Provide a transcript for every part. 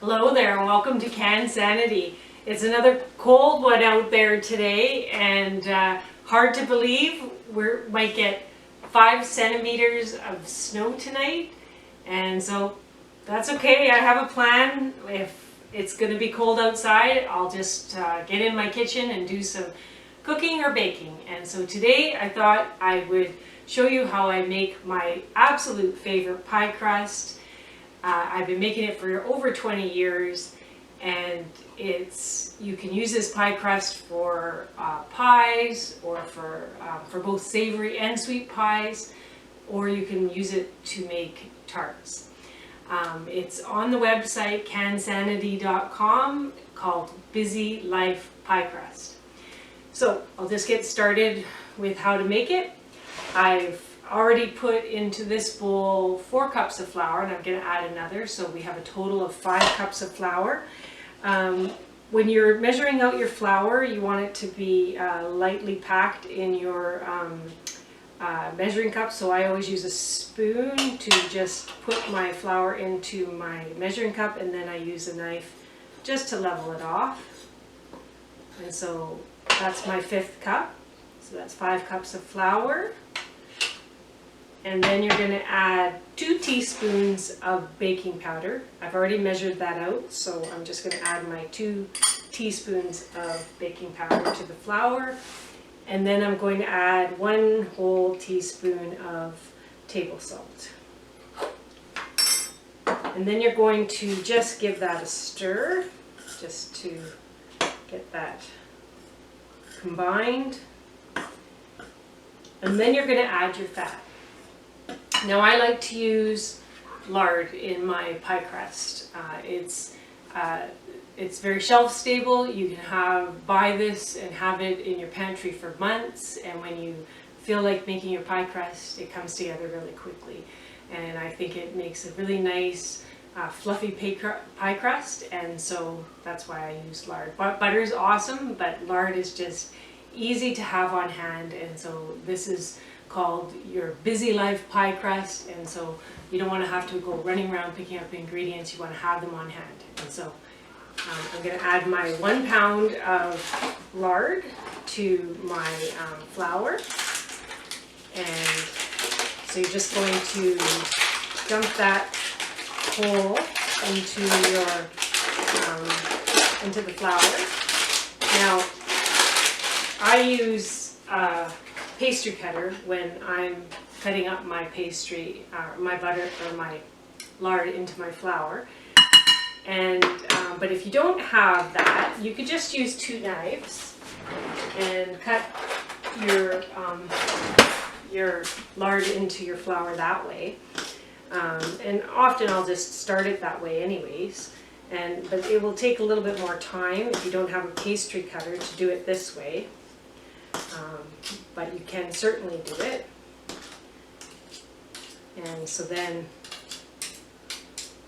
Hello there and welcome to Cansanity. It's another cold one out there today and hard to believe we might get 5 centimeters of snow tonight, and so that's okay. I have a plan. If it's going to be cold outside, I'll just get in my kitchen and do some cooking or baking. And so today I thought I would show you how I make my absolute favorite pie crust. I've been making it for over 20 years, and you can use this pie crust for pies, or for both savory and sweet pies, or you can use it to make tarts. It's on the website Cansanity.com, called Busy Life Pie Crust. So I'll just get started with how to make it. I've already put into this bowl 4 cups of flour, and I'm going to add another, so we have a total of 5 cups of flour. When you're measuring out your flour, you want it to be lightly packed in your measuring cup, so I always use a spoon to just put my flour into my measuring cup, and then I use a knife just to level it off. And so that's my 5th cup, so that's 5 cups of flour. And then you're going to add 2 teaspoons of baking powder. I've already measured that out, so I'm just going to add my 2 teaspoons of baking powder to the flour. And then I'm going to add 1 whole teaspoon of table salt. And then you're going to just give that a stir, just to get that combined. And then you're going to add your fat. Now I like to use lard in my pie crust. It's very shelf stable. You can buy this and have it in your pantry for months, and when you feel like making your pie crust, it comes together really quickly. And I think it makes a really nice fluffy pie crust, and so that's why I use lard. Butter is awesome, but lard is just easy to have on hand, and so this is called your Busy Life Pie Crust, and so you don't want to have to go running around picking up ingredients. You want to have them on hand. And so I'm going to add my 1 pound of lard to my flour, and so you're just going to dump that whole into into the flour. Now I use pastry cutter when I'm cutting up my pastry, my butter or my lard into my flour. And but if you don't have that, you could just use 2 knives and cut your lard into your flour that way. And often I'll just start it that way anyways. But it will take a little bit more time if you don't have a pastry cutter to do it this way. But you can certainly do it. And so then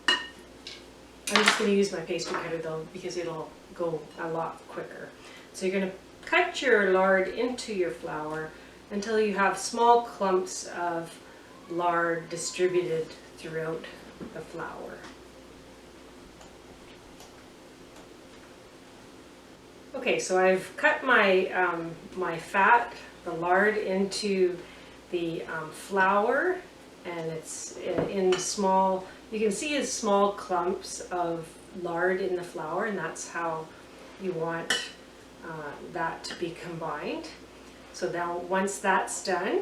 I'm just going to use my pastry cutter though, because it'll go a lot quicker. So you're going to cut your lard into your flour until you have small clumps of lard distributed throughout the flour. Okay, so I've cut my my fat, the lard, into the flour, and it's in small, you can see it's small clumps of lard in the flour, and that's how you want that to be combined. So now once that's done,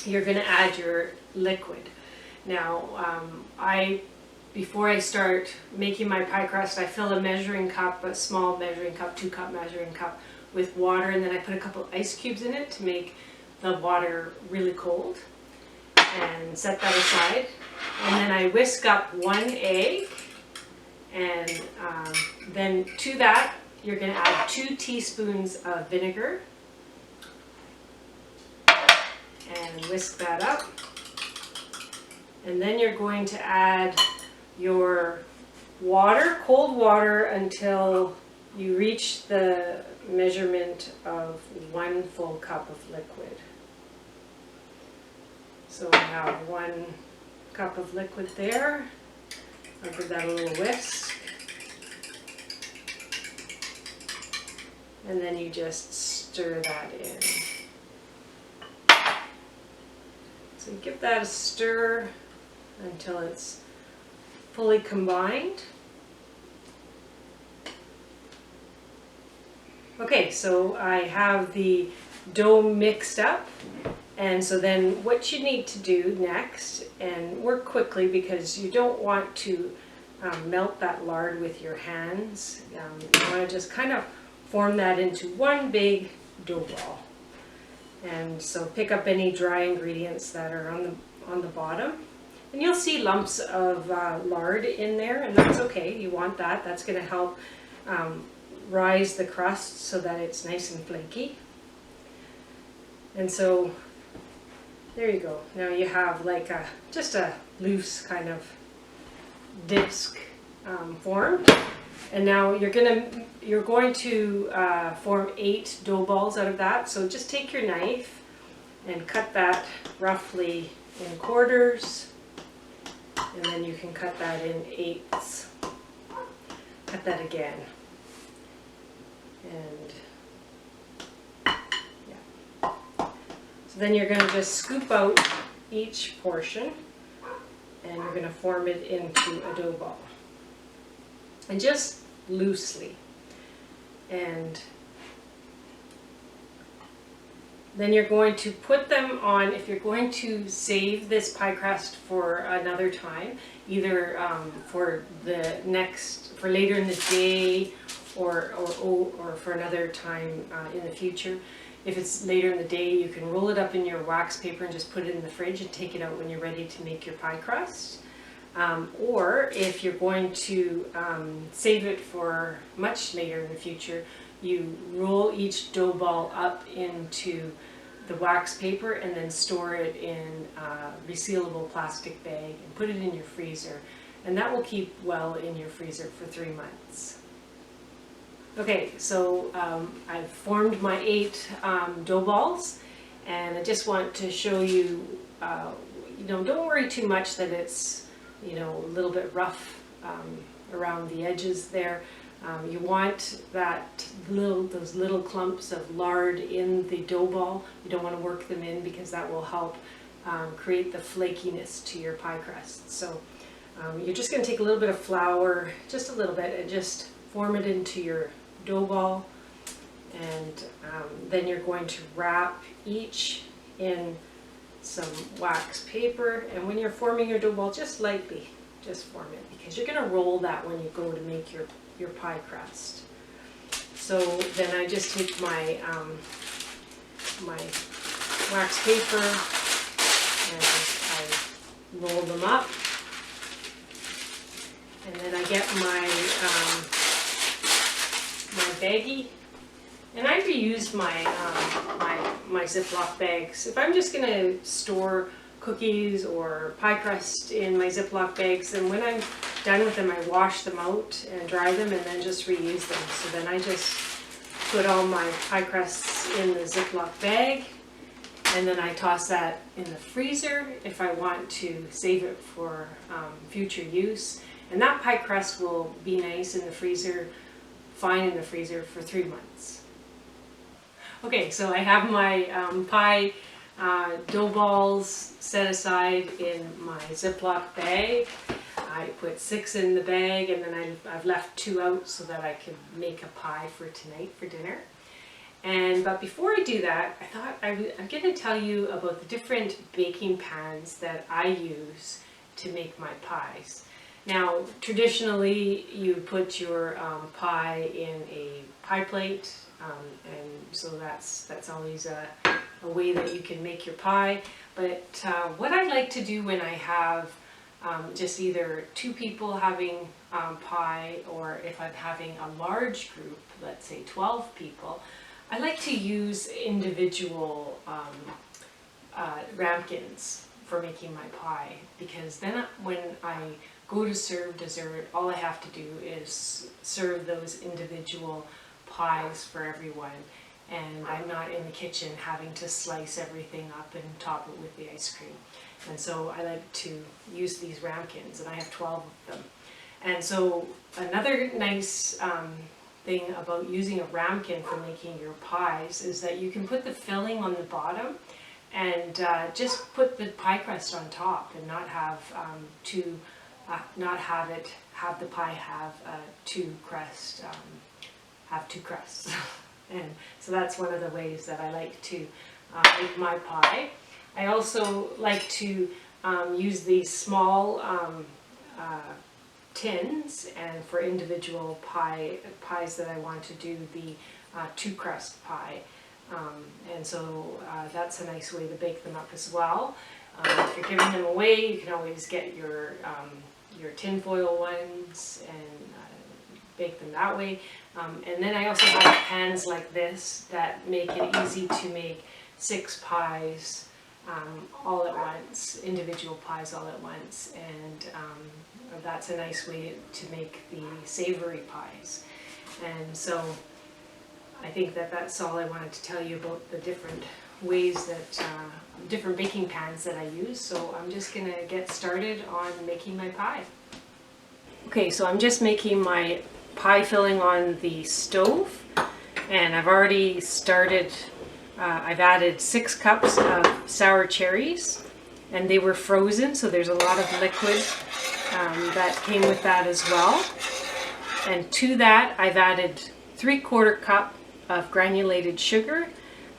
you're going to add your liquid. Now before I start making my pie crust, I fill a measuring cup, a small measuring cup, 2-cup measuring cup, with water, and then I put a couple ice cubes in it to make the water really cold, and set that aside. And then I whisk up 1 egg, and then to that you're going to add 2 teaspoons of vinegar, and whisk that up. And then you're going to add your water, cold water, until you reach the measurement of 1 full cup of liquid. So I have 1 cup of liquid there. I'll give that a little whisk. and then you just stir that in. So give that a stir until it's fully combined. Okay, so I have the dough mixed up, and so then what you need to do next, and work quickly because you don't want to melt that lard with your hands. You want to just kind of form that into one big dough ball. And so pick up any dry ingredients that are on the bottom, and you'll see lumps of lard in there, and that's okay. You want that. That's going to help rise the crust so that it's nice and flaky. And so there you go. Now you have like just a loose kind of disc formed, and now you're going to form 8 dough balls out of that. So just take your knife and cut that roughly in quarters, and then you can cut that in 8ths. Cut that again. And yeah. So then you're going to just scoop out each portion, and you're going to form it into a dough ball. And just loosely. And then you're going to put them on, if you're going to save this pie crust for another time, either for later in the day, or for another time in the future. If it's later in the day, you can roll it up in your wax paper and just put it in the fridge and take it out when you're ready to make your pie crust. Or if you're going to save it for much later in the future, you roll each dough ball up into the wax paper and then store it in a resealable plastic bag and put it in your freezer. And that will keep well in your freezer for 3 months. Okay, so I've formed my 8 dough balls, and I just want to show you, don't worry too much that it's, a little bit rough around the edges there. You want those little clumps of lard in the dough ball. You don't want to work them in because that will help create the flakiness to your pie crust. So you're just going to take a little bit of flour, just a little bit, and just form it into your dough ball, and then you're going to wrap each in some wax paper, and when you're forming your dough ball, just lightly just form it, because you're going to roll that when you go to make your pie crust. So then I just take my my wax paper and I roll them up, and then I get my baggie, and I reuse my my Ziploc bags. If I'm just going to store cookies or pie crust in my Ziploc bags, then when I'm done with them, I wash them out and dry them and then just reuse them. So then I just put all my pie crusts in the Ziploc bag, and then I toss that in the freezer if I want to save it for future use. And that pie crust will be nice in the freezer, fine in the freezer for 3 months. Okay, so I have my pie dough balls set aside in my Ziploc bag. I put 6 in the bag, and then I've left 2 out so that I could make a pie for tonight for dinner. But before I do that, I thought I'm going to tell you about the different baking pans that I use to make my pies. Now, traditionally, you put your pie in a pie plate, and so that's always a way that you can make your pie. But what I like to do when I have just either 2 people having pie, or if I'm having a large group, let's say 12 people, I like to use individual ramekins for making my pie, because then when I go to serve dessert, all I have to do is serve those individual pies for everyone, and I'm not in the kitchen having to slice everything up and top it with the ice cream. And so I like to use these ramekins, and I have 12 of them. And so another nice thing about using a ramekin for making your pies is that you can put the filling on the bottom and just put the pie crust on top, and not have the pie have two crusts. And so that's one of the ways that I like to make my pie. I also like to use these small tins, and for individual pies that I want to do the two crust pie. And so that's a nice way to bake them up as well. If you're giving them away, you can always get your tinfoil ones and bake them that way. And then I also have pans like this that make it easy to make 6 pies all at once, individual pies all at once, and that's a nice way to make the savory pies. And so I think that that's all I wanted to tell you about the different ways that, different baking pans that I use. So I'm just going to get started on making my pie. Okay, so I'm just making my pie filling on the stove, and I've already started. I've added 6 cups of sour cherries, and they were frozen, so there's a lot of liquid that came with that as well. And to that I've added 3/4 cup of granulated sugar.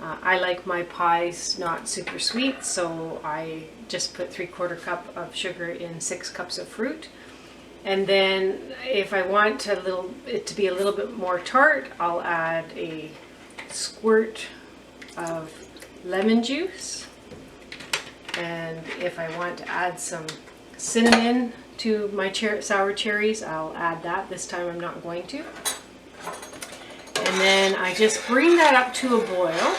I like my pies not super sweet, so I just put 3/4 cup of sugar in 6 cups of fruit. And then if I want it to be a little bit more tart, I'll add a squirt of lemon juice. And if I want to add some cinnamon to my sour cherries, I'll add that. This time I'm not going to. And then I just bring that up to a boil.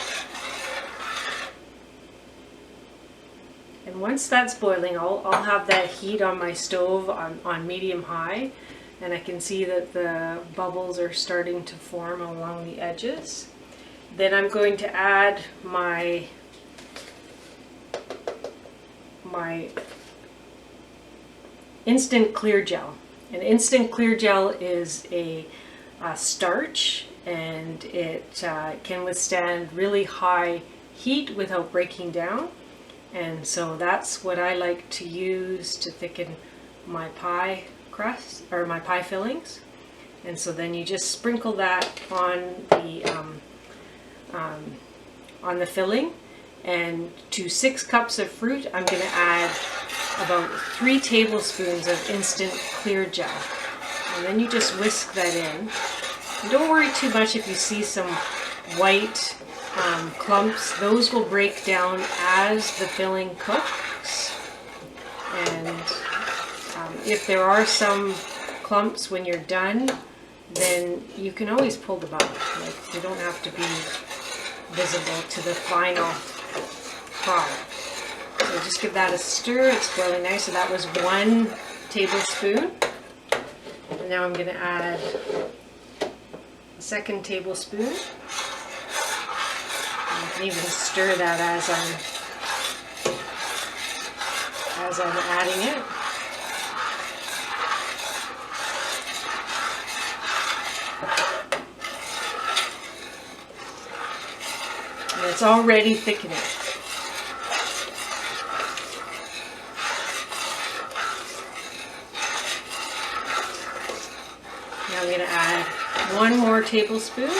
And once that's boiling, I'll have that heat on my stove on medium high, and I can see that the bubbles are starting to form along the edges. Then I'm going to add my instant clear gel. And instant clear gel is a starch, and it can withstand really high heat without breaking down. And so that's what I like to use to thicken my pie crust, or my pie fillings. And so then you just sprinkle that on the filling. And to 6 cups of fruit, I'm going to add about 3 tablespoons of instant clear gel. And then you just whisk that in. And don't worry too much if you see some white clumps. Those will break down as the filling cooks. And if there are some clumps when you're done, then you can always pull them out. Like, they don't have to be visible to the final product. So just give that a stir. It's boiling nice. So that was 1 tablespoon. And now I'm going to add a 2nd tablespoon. And I can even stir that as I'm adding it. And it's already thickening. Now I'm going to add 1 more tablespoon.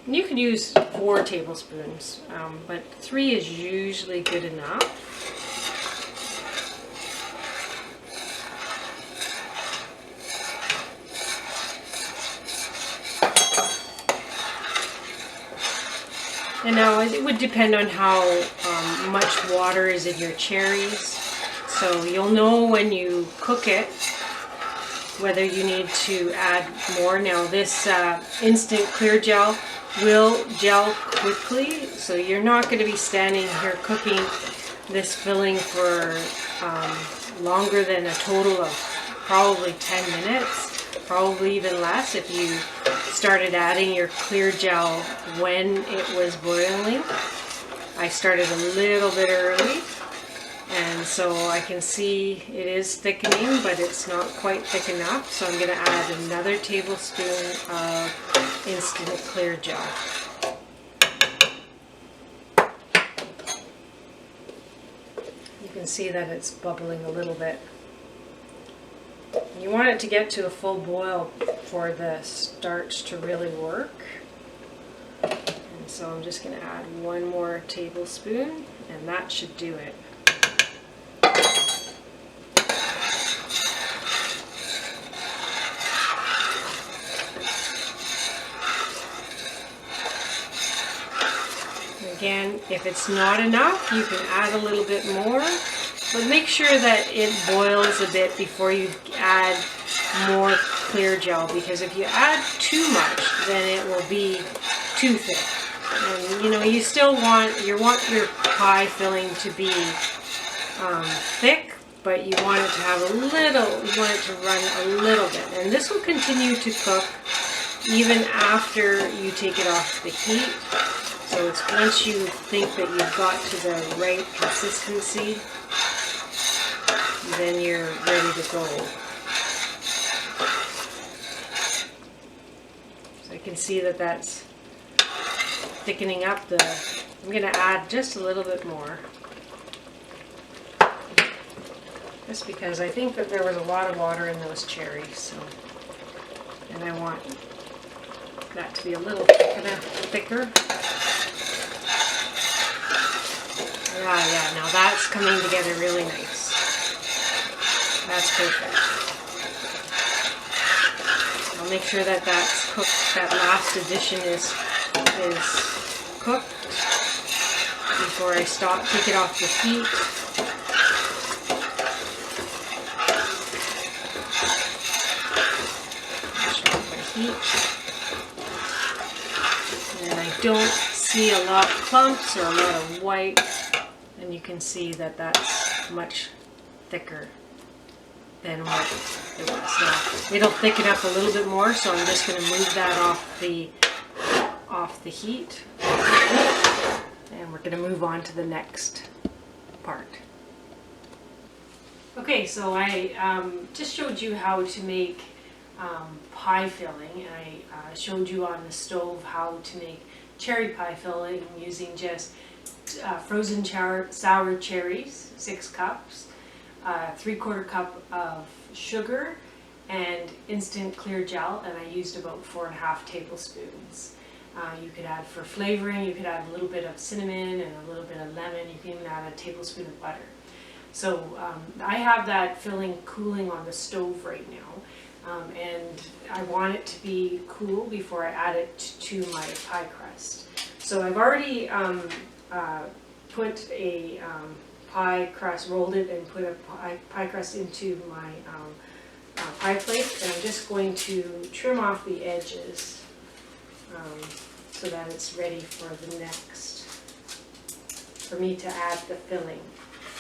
And you could use 4 tablespoons, but 3 is usually good enough. And now it would depend on how much water is in your cherries. So you'll know when you cook it whether you need to add more. Now this instant clear gel will gel quickly, so you're not going to be standing here cooking this filling for longer than a total of probably 10 minutes. probably even less if you started adding your clear gel when it was boiling. I started a little bit early, and so I can see it is thickening, but it's not quite thick enough. So I'm going to add another tablespoon of instant clear gel. You can see that it's bubbling a little bit. You want it to get to a full boil for the starch to really work. And so I'm just going to add one more tablespoon, and that should do it. Again, if it's not enough, you can add a little bit more, but make sure that it boils a bit before you add more clear gel, because if you add too much, then it will be too thick. And you know, you still want your pie filling to be thick, but you want it to have a little, you want it to run a little bit. And this will continue to cook even after you take it off the heat. So it's once you think that you've got to the right consistency, then you're ready to go. So I can see that that's thickening up. I'm going to add just a little bit more. Just because I think that there was a lot of water in those cherries, so, and I want that to be a little thicker. Yeah, now that's coming together really nice. That's perfect. I'll make sure that that's cooked, that last addition is cooked before I take it off the heat. Shut off my heat. And I don't see a lot of clumps or a lot of white. And you can see that that's much thicker than what it was. Now, it'll thicken up a little bit more, so I'm just going to move that off the heat. And we're going to move on to the next part. Okay, so I just showed you how to make pie filling, and I showed you on the stove how to make cherry pie filling using just frozen sour cherries, 6 cups, 3/4 cup of sugar, and instant clear gel, and I used about 4.5 tablespoons. You could add, for flavoring, you could add a little bit of cinnamon and a little bit of lemon. You can even add a tablespoon of butter. So I have that filling cooling on the stove right now, and I want it to be cool before I add it to my pie crust. So I've already put a pie crust, rolled it and put a pie crust into my pie plate, and I'm just going to trim off the edges so that it's ready for me to add the filling.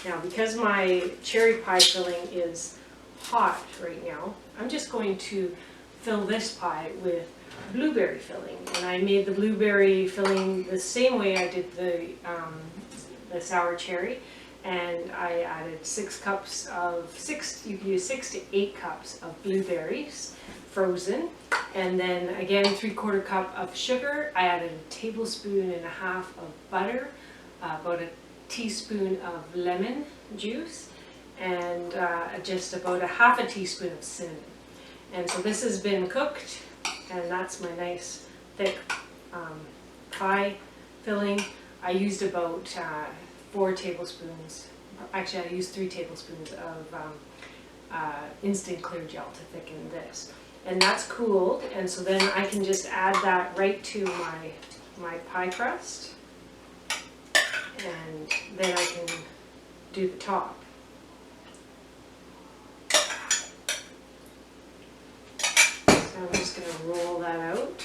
Now, because my cherry pie filling is hot right now, I'm just going to fill this pie with blueberry filling, and I made the blueberry filling the same way I did the sour cherry, and I added 6 cups of you can use 6 to 8 cups of blueberries frozen, and then again 3/4 cup of sugar. I added 1.5 tablespoons of butter, about a teaspoon of lemon juice, and just about 1/2 teaspoon of cinnamon. And so this has been cooked, and that's my nice thick pie filling. I used about 4 tablespoons, actually I used 3 tablespoons of instant clear gel to thicken this. And that's cooled, and so then I can just add that right to my pie crust, and then I can do the top. So I'm just going to roll that out.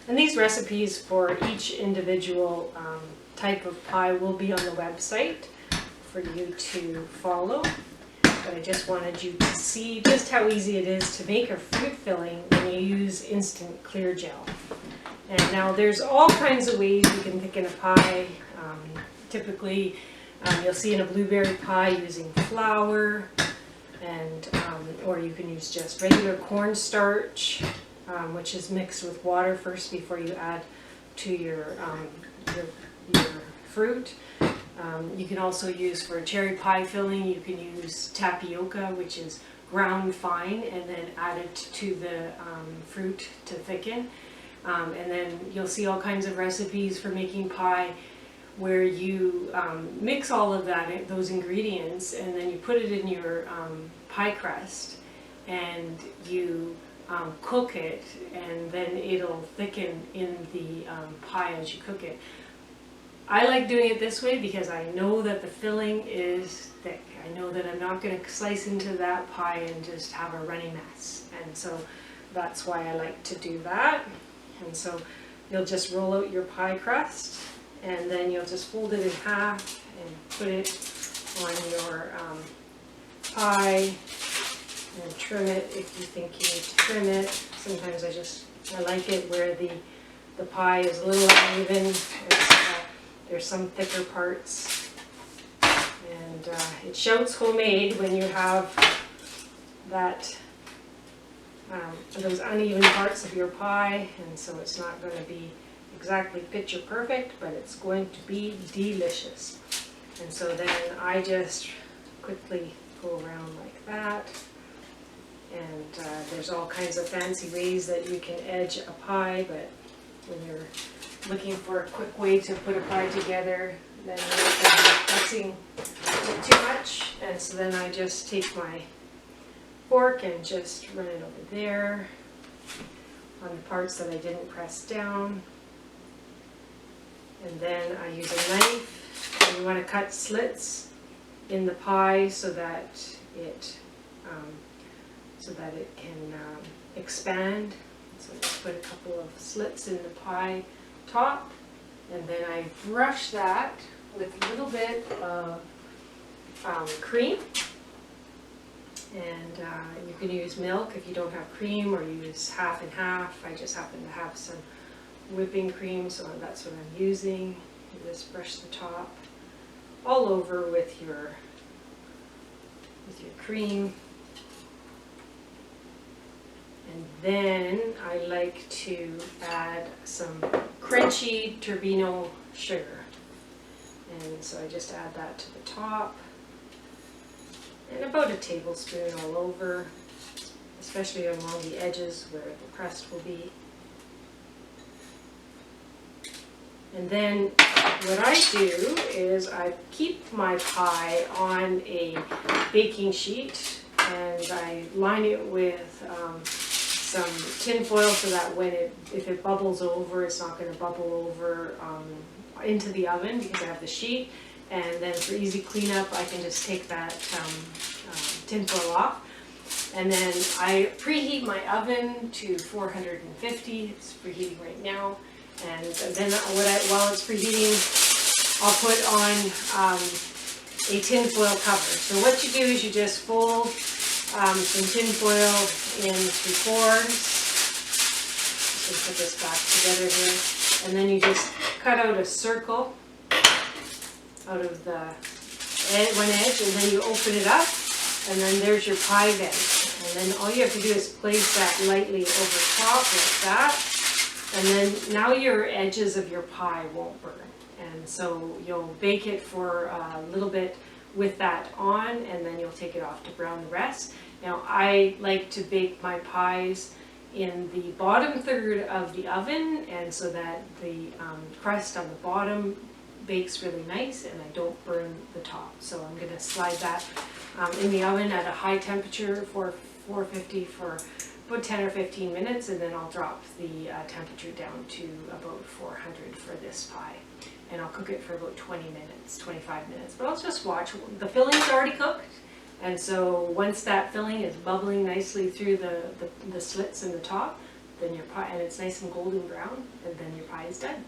And these recipes for each individual type of pie will be on the website for you to follow. but I just wanted you to see just how easy it is to make a fruit filling when you use instant clear gel. And now there's all kinds of ways you can thicken a pie. Typically you'll see in a blueberry pie using flour, and or you can use just regular cornstarch, which is mixed with water first before you add to your fruit. You can also use for a cherry pie filling, you can use tapioca, which is ground fine, and then add it to the fruit to thicken. And then you'll see all kinds of recipes for making pie where you mix all of those ingredients, and then you put it in your pie crust, and you cook it, and then it'll thicken in the pie as you cook it. I like doing it this way because I know that the filling is thick. I know that I'm not going to slice into that pie and just have a runny mess, and so that's why I like to do that. And so you'll just roll out your pie crust, and then you'll just fold it in half and put it on your pie and trim it if you think you need to trim it. Sometimes I like it where the pie is a little uneven. There's some thicker parts, and it shouts homemade when you have that those uneven parts of your pie, and so it's not going to be exactly picture perfect, but it's going to be delicious. And so then I just quickly go around like that, and there's all kinds of fancy ways that you can edge a pie, but when you're looking for a quick way to put a pie together, then you're not going to be fussing it too much. And so then I just take my fork and just run it over there on the parts that I didn't press down. And then I use a knife, and you want to cut slits in the pie so that it can expand. So I just put a couple of slits in the pie top, and then I brush that with a little bit of cream. And you can use milk if you don't have cream, or use half and half. I just happen to have some whipping cream, so that's what I'm using. You just brush the top all over with your cream. And then I like to add some crunchy turbino sugar. And so I just add that to the top. And about a tablespoon all over, especially along the edges where the crust will be. And then what I do is I keep my pie on a baking sheet, and I line it with some tin foil so that if it bubbles over, it's not going to bubble over into the oven because I have the sheet. And then for easy cleanup, I can just take that tin foil off. And then I preheat my oven to 450. It's preheating right now. And then while it's preheating, I'll put on a tin foil cover. So what you do is you just fold some tin foil in 3/4. Just put this back together here. And then you just cut out a circle out of the one edge, and then you open it up, and then there's your pie vent. And then all you have to do is place that lightly over top like that, and then now your edges of your pie won't burn. And so you'll bake it for a little bit with that on, and then you'll take it off to brown the rest. Now I like to bake my pies in the bottom third of the oven, and so that the crust on the bottom bakes really nice and I don't burn the top. So I'm going to slide that in the oven at a high temperature for 450 for about 10 or 15 minutes, and then I'll drop the temperature down to about 400 for this pie. And I'll cook it for about 20 minutes, 25 minutes. But I'll just watch. The filling's already cooked, and so once that filling is bubbling nicely through the slits in the top, then your pie, and it's nice and golden brown, and then your pie is done.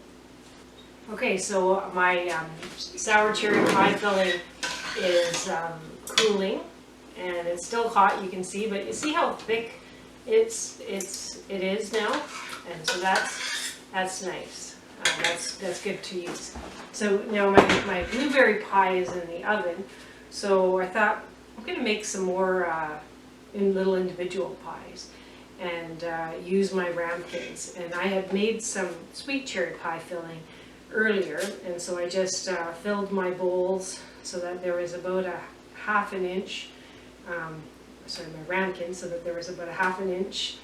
Okay, so my sour cherry pie filling is cooling, and it's still hot, you can see, but you see how thick it is now, and so that's nice. That's good to use. So now my blueberry pie is in the oven, so I thought I'm going to make some more in little individual pies and use my ramekins. And I had made some sweet cherry pie filling earlier, and so I just filled my bowls so that there was about a half an inch, my ramekin, so that there was about a half an inch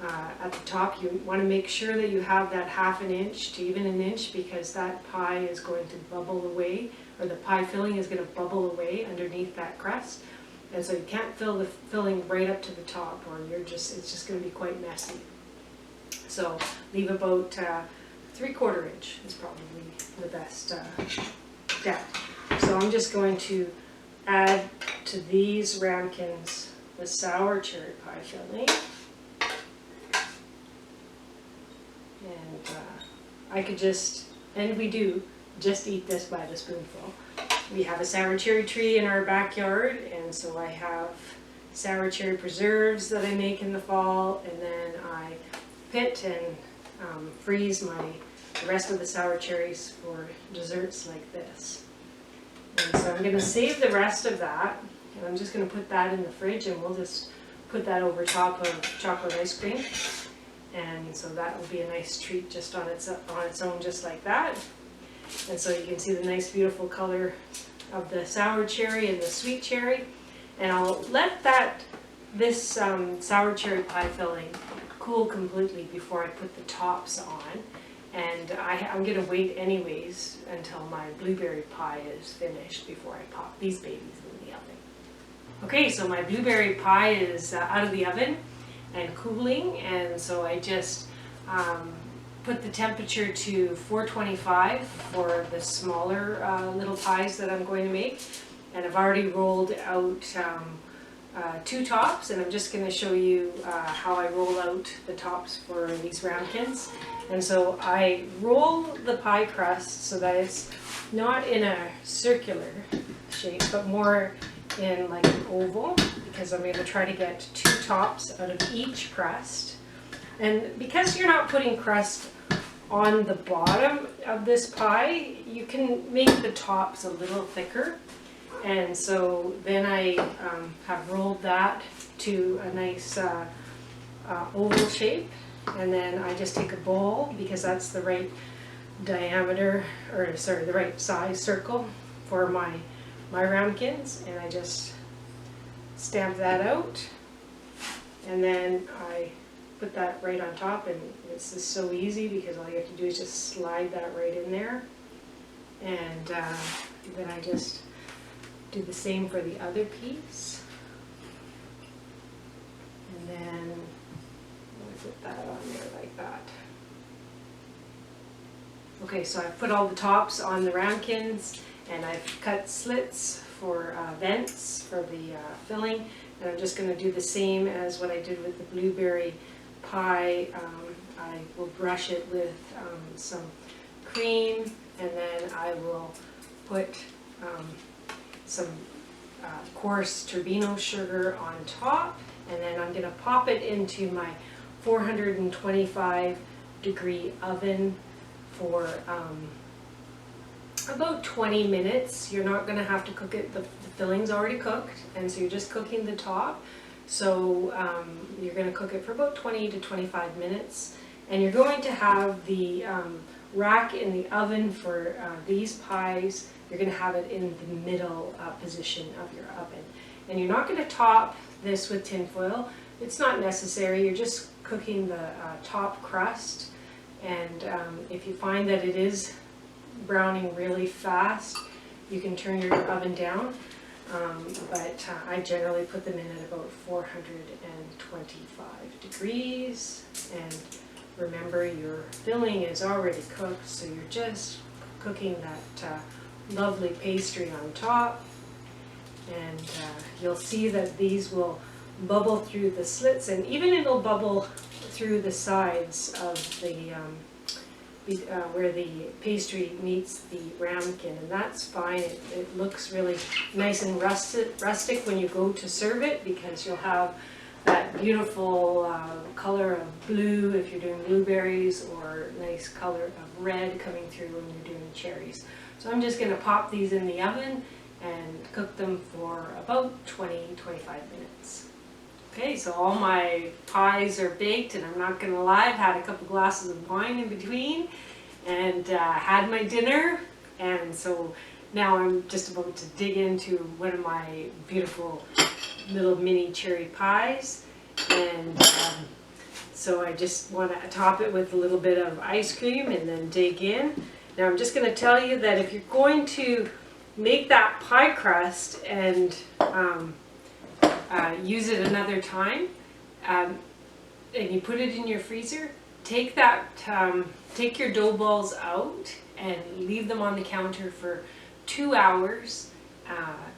at the top. You want to make sure that you have that half an inch to even an inch, because that pie is going to bubble away, or the pie filling is going to bubble away underneath that crust. And so you can't fill the filling right up to the top, or it's just going to be quite messy. So leave about 3/4 inch is probably the best depth. So I'm just going to add to these ramekins the sour cherry pie filling. And I could we do just eat this by the spoonful. We have a sour cherry tree in our backyard, and so I have sour cherry preserves that I make in the fall, and then I pit and freeze the rest of the sour cherries for desserts like this. And so I'm going to save the rest of that, and I'm just going to put that in the fridge, and we'll just put that over top of chocolate ice cream. And so that will be a nice treat just on its own, just like that. And so you can see the nice beautiful color of the sour cherry and the sweet cherry. And I'll let this sour cherry pie filling cool completely before I put the tops on. And I'm going to wait anyways until my blueberry pie is finished before I pop these babies in the oven. Okay, so my blueberry pie is out of the oven and cooling, and so I just put the temperature to 425 for the smaller little pies that I'm going to make. And I've already rolled out 2 tops, and I'm just going to show you how I roll out the tops for these ramekins. And so I roll the pie crust so that it's not in a circular shape, but more in like an oval, because I'm going to try to get 2 tops out of each crust. And because you're not putting crust on the bottom of this pie, you can make the tops a little thicker. And so then I have rolled that to a nice oval shape, and then I just take a bowl, because that's the right diameter, or sorry, the right size circle for my ramekins, and I just stamp that out, and then I put that right on top. And this is so easy because all you have to do is just slide that right in there, and then I just do the same for the other piece, and then put that on there like that. Okay, so I've put all the tops on the ramekins, and I've cut slits for vents for the filling, and I'm just going to do the same as what I did with the blueberry pie. I will brush it with some cream, and then I will put some coarse turbino sugar on top, and then I'm going to pop it into my 425 degree oven for about 20 minutes. You're not going to have to cook it, the filling's already cooked, and so you're just cooking the top. So you're going to cook it for about 20 to 25 minutes, and you're going to have the rack in the oven for these pies. You're going to have it in the middle position of your oven, and you're not going to top this with tin foil. It's not necessary. You're just cooking the top crust, and if you find that it is browning really fast, you can turn your oven down, but I generally put them in at about 425 degrees. And remember, your filling is already cooked, so you're just cooking that lovely pastry on top, and you'll see that these will bubble through the slits, and even it'll bubble through the sides of the where the pastry meets the ramekin, and that's fine. It looks really nice and rustic when you go to serve it, because you'll have that beautiful color of blue if you're doing blueberries, or nice color of red coming through when you're doing cherries. So I'm just going to pop these in the oven and cook them for about 20-25 minutes. Okay, so all my pies are baked, and I'm not going to lie, I've had a couple glasses of wine in between, and had my dinner, and so now I'm just about to dig into one of my beautiful little mini cherry pies, and so I just want to top it with a little bit of ice cream and then dig in. Now I'm just going to tell you that if you're going to make that pie crust and use it another time, and you put it in your freezer, take your dough balls out and leave them on the counter for 2 hours,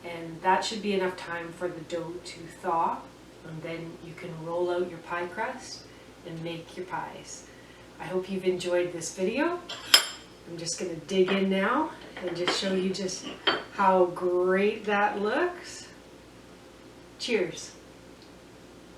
and that should be enough time for the dough to thaw, and then you can roll out your pie crust and make your pies. I hope you've enjoyed this video. I'm just going to dig in now and just show you just how great that looks. Cheers.